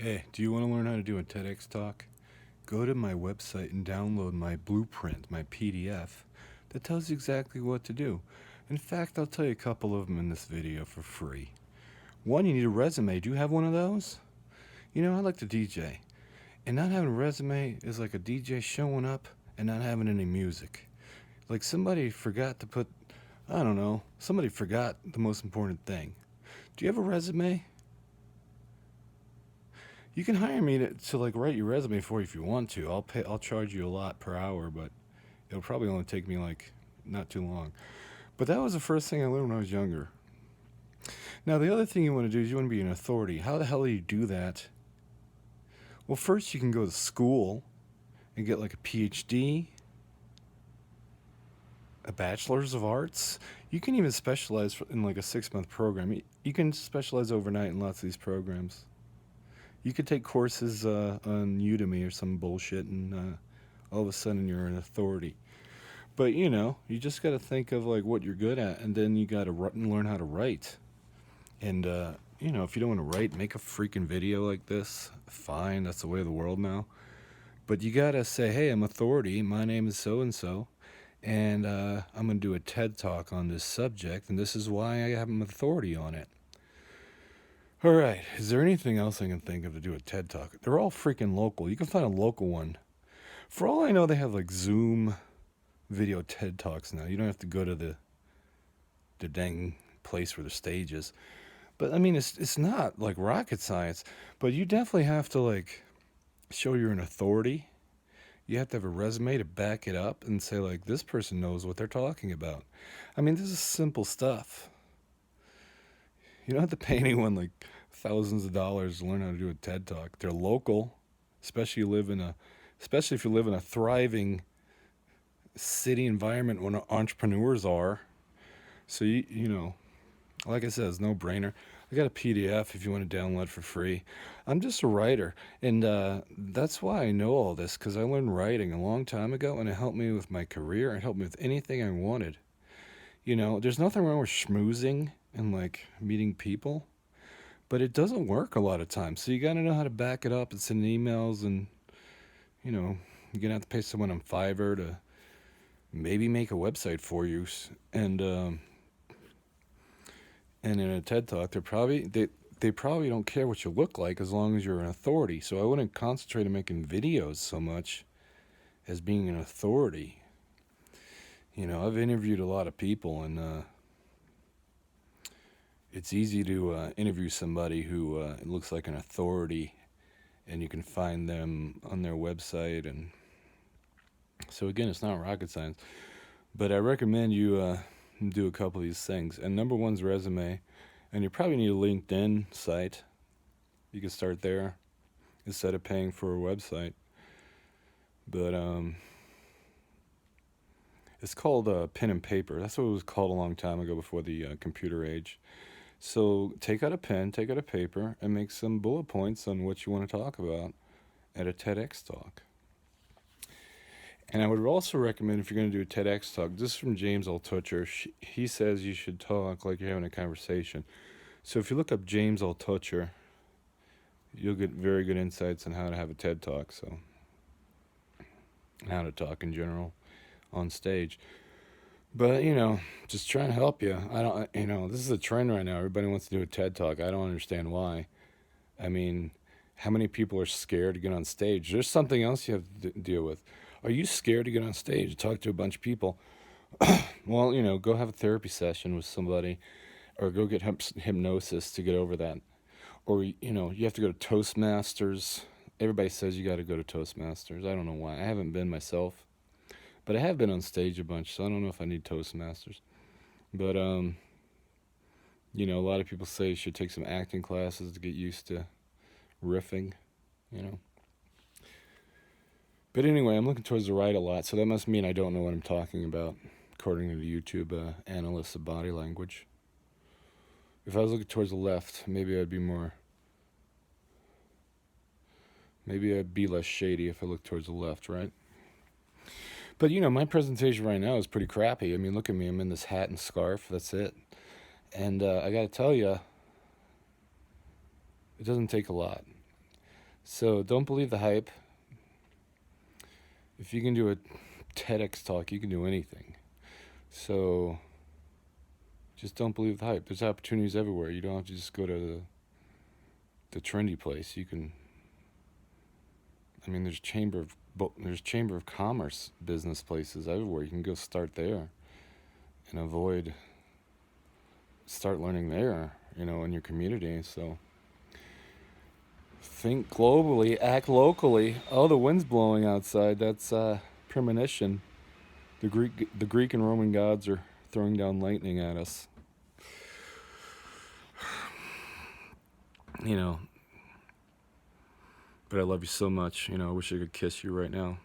Hey, do you want to learn how to do a TEDx talk? Go to my website and download my blueprint, my PDF, that tells you exactly what to do. In fact, I'll tell you a couple of them in this video for free. One, you need a resume. Do you have one of those? You know, I like to DJ, and not having a resume is like a DJ showing up and not having any music. Like somebody forgot to put, I don't know, somebody forgot the most important thing. Do you have a resume? You can hire me to like write your resume for you if you want to. I'll charge you a lot per hour, but it'll probably only take me like not too long. But that was the first thing I learned when I was younger. Now the other thing you want to do is you want to be an authority. How the hell do you do that? Well, first you can go to school and get like a PhD, a bachelor's of arts. You can even specialize in like a 6-month program. You can specialize overnight in lots of these programs. You could take courses on Udemy or some bullshit, and all of a sudden you're an authority. But you just got to think of like what you're good at, and then you got to learn how to write. And if you don't want to write, make a freaking video like this. Fine, that's the way of the world now. But you got to say, hey, I'm authority. My name is so and so, and I'm going to do a TED talk on this subject, and this is why I have an authority on it. All right, is there anything else I can think of to do a TED talk? They're all freaking local. You can find a local one. For all I know, they have like Zoom video TED talks now. You don't have to go to the dang place where the stage is. But I mean, it's not like rocket science. But you definitely have to like show you're an authority. You have to have a resume to back it up and say like this person knows what they're talking about. I mean, this is simple stuff. You don't have to pay anyone like thousands of dollars to learn how to do a TED talk. They're local, especially if you live in a thriving city environment when entrepreneurs are. So like I said, it's no brainer. I got a PDF if you want to download for free. I'm just a writer, and that's why I know all this, because I learned writing a long time ago, and it helped me with my career. It helped me with anything I wanted. There's nothing wrong with schmoozing and like meeting people, but it doesn't work a lot of times. So you got to know how to back it up and send emails, and you're gonna have to pay someone on Fiverr to maybe make a website for you. And in a TED talk, they probably don't care what you look like as long as you're an authority. So I wouldn't concentrate on making videos so much as being an authority. I've interviewed a lot of people, and it's easy to interview somebody who looks like an authority, and you can find them on their website. And so again, it's not rocket science, but I recommend you do a couple of these things. And number one's resume, and you probably need a LinkedIn site. You can start there instead of paying for a website. But it's called pen and paper. That's what it was called a long time ago, before the computer age. So take out a pen, take out a paper, and make some bullet points on what you want to talk about at a TEDx talk. And I would also recommend, if you're going to do a TEDx talk, this is from James Altucher. He says you should talk like you're having a conversation. So if you look up James Altucher, you'll get very good insights on how to have a TED talk, so how to talk in general on stage. But, just trying to help you. This is a trend right now. Everybody wants to do a TED talk. I don't understand why. I mean, how many people are scared to get on stage? There's something else you have to deal with. Are you scared to get on stage, talk to a bunch of people? Well, go have a therapy session with somebody, or go get hypnosis to get over that. Or, you have to go to Toastmasters. Everybody says you got to go to Toastmasters. I don't know why. I haven't been myself, but I have been on stage a bunch, so I don't know if I need Toastmasters. But, a lot of people say you should take some acting classes to get used to riffing, But anyway, I'm looking towards the right a lot, so that must mean I don't know what I'm talking about, according to the YouTube analysts of body language. If I was looking towards the left, maybe I'd be less shady if I looked towards the left, right? But, my presentation right now is pretty crappy. I mean, look at me. I'm in this hat and scarf. That's it. And I got to tell you, it doesn't take a lot. So don't believe the hype. If you can do a TEDx talk, you can do anything. So just don't believe the hype. There's opportunities everywhere. You don't have to just go to the trendy place. You can. I mean, there's chamber of commerce business places everywhere. You can go start there, and start learning there. In your community. So think globally, act locally. Oh, the wind's blowing outside. That's premonition. The Greek and Roman gods are throwing down lightning at us. you know, but I love you so much. I wish I could kiss you right now.